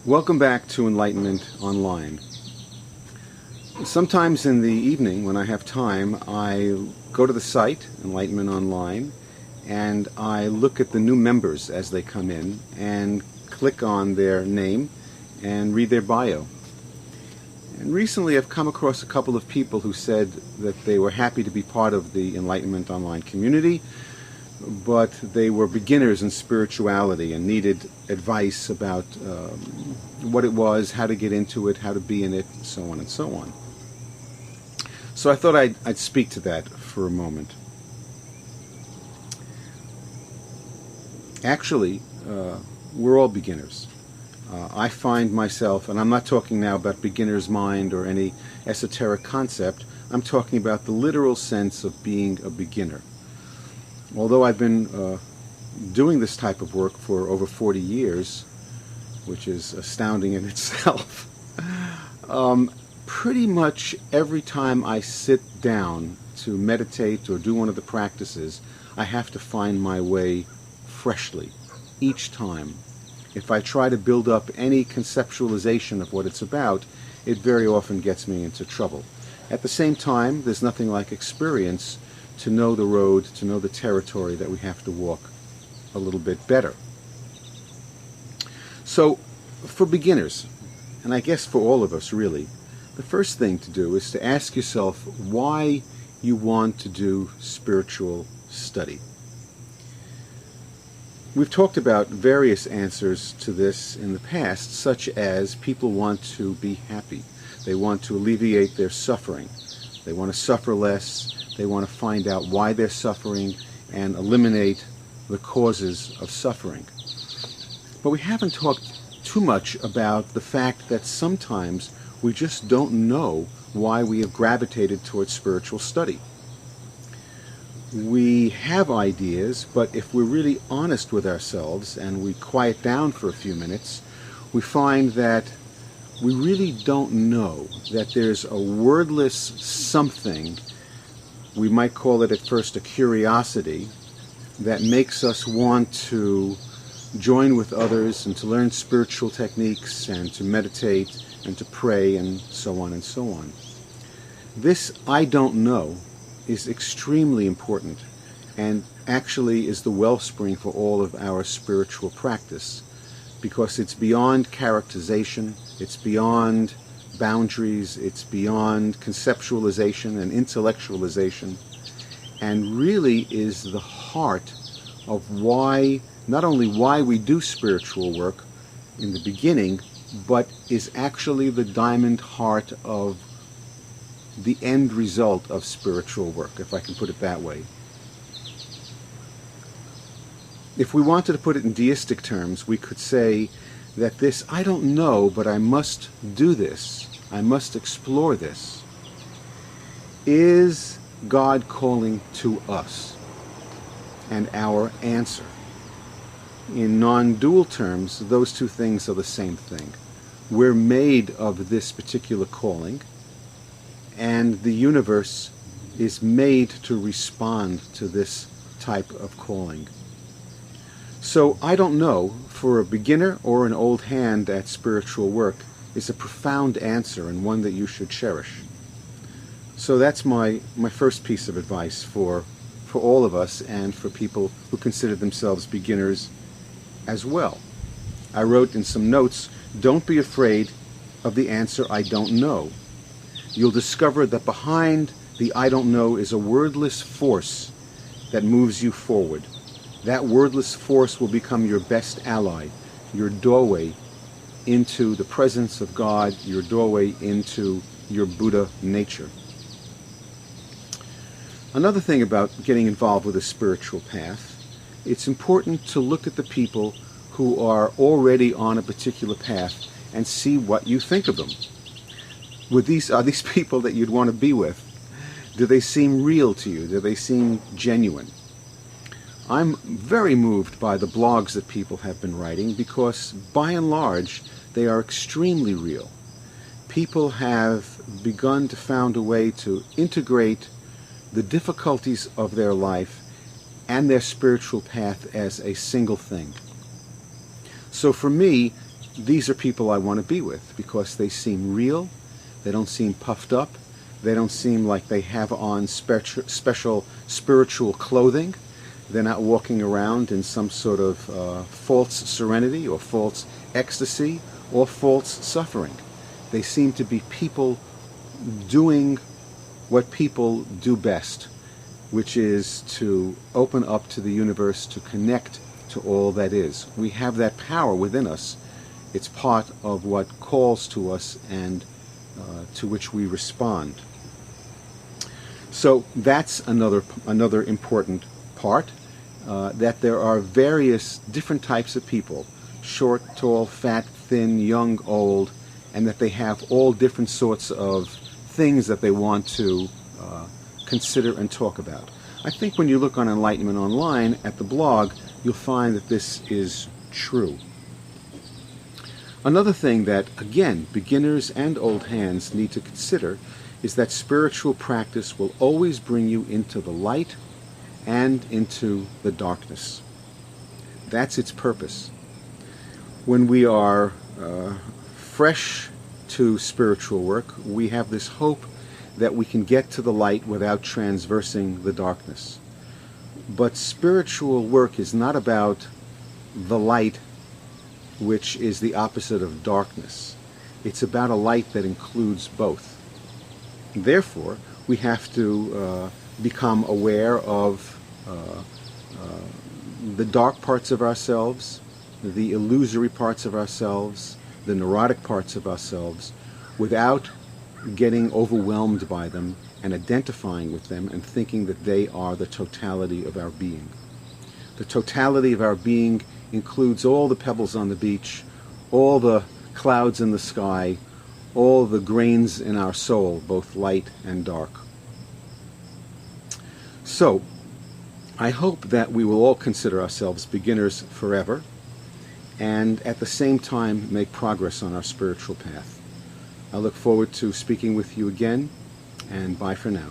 Welcome back to Enlightenment Online. Sometimes in the evening when I have time, I go to the site, Enlightenment Online, and I look at the new members as they come in and click on their name and read their bio. And recently I've come across a couple of people who said that they were happy to be part of the Enlightenment Online community, but they were beginners in spirituality and needed advice about what it was, how to get into it, how to be in it, and so on and so on. So I thought I'd speak to that for a moment. Actually, we're all beginners. I find myself, and I'm not talking now about beginner's mind or any esoteric concept, I'm talking about the literal sense of being a beginner. Although I've been doing this type of work for over 40 years, which is astounding in itself, pretty much every time I sit down to meditate or do one of the practices, I have to find my way freshly, each time. If I try to build up any conceptualization of what it's about, it very often gets me into trouble. At the same time, there's nothing like experience to know the road, to know the territory that we have to walk a little bit better. So, for beginners, and I guess for all of us really, the first thing to do is to ask yourself why you want to do spiritual study. We've talked about various answers to this in the past, such as people want to be happy. They want to alleviate their suffering. They want to suffer less. They want to find out why they're suffering and eliminate the causes of suffering. But we haven't talked too much about the fact that sometimes we just don't know why we have gravitated towards spiritual study. We have ideas, but if we're really honest with ourselves and we quiet down for a few minutes, we find that we really don't know, that there's a wordless something. We might call it at first a curiosity that makes us want to join with others and to learn spiritual techniques and to meditate and to pray and so on and so on. This I don't know is extremely important and actually is the wellspring for all of our spiritual practice, because it's beyond characterization, it's beyond boundaries, it's beyond conceptualization and intellectualization, and really is the heart of why, not only why we do spiritual work in the beginning, but is actually the diamond heart of the end result of spiritual work, if I can put it that way. If we wanted to put it in deistic terms, we could say that this, I don't know, but I must do this, I must explore this, is God calling to us, and our answer. In non-dual terms, those two things are the same thing. We're made of this particular calling, and the universe is made to respond to this type of calling. So I don't know, for a beginner or an old hand at spiritual work, is a profound answer and one that you should cherish. So that's my first piece of advice for all of us and for people who consider themselves beginners as well. I wrote in some notes, don't be afraid of the answer I don't know. You'll discover that behind the I don't know is a wordless force that moves you forward. That wordless force will become your best ally, your doorway into the presence of God, your doorway into your Buddha nature. Another thing about getting involved with a spiritual path, it's important to look at the people who are already on a particular path and see what you think of them. Are these people that you'd want to be with? Do they seem real to you? Do they seem genuine? I'm very moved by the blogs that people have been writing because, by and large, they are extremely real. People have begun to find a way to integrate the difficulties of their life and their spiritual path as a single thing. So for me, these are people I want to be with because they seem real, they don't seem puffed up, they don't seem like they have on special spiritual clothing. They're not walking around in some sort of false serenity or false ecstasy or false suffering. They seem to be people doing what people do best, which is to open up to the universe, to connect to all that is. We have that power within us. It's part of what calls to us and to which we respond. So that's another important part, that there are various different types of people, short, tall, fat, thin, young, old, and that they have all different sorts of things that they want to consider and talk about. I think when you look on Enlightenment Online at the blog, you'll find that this is true. Another thing that, again, beginners and old hands need to consider is that spiritual practice will always bring you into the light and into the darkness. That's its purpose. When we are fresh to spiritual work, we have this hope that we can get to the light without transversing the darkness. But spiritual work is not about the light, which is the opposite of darkness. It's about a light that includes both. Therefore, we have to become aware of the dark parts of ourselves, the illusory parts of ourselves, the neurotic parts of ourselves, without getting overwhelmed by them and identifying with them and thinking that they are the totality of our being. The totality of our being includes all the pebbles on the beach, all the clouds in the sky, all the grains in our soul, both light and dark. So, I hope that we will all consider ourselves beginners forever and at the same time make progress on our spiritual path. I look forward to speaking with you again, and bye for now.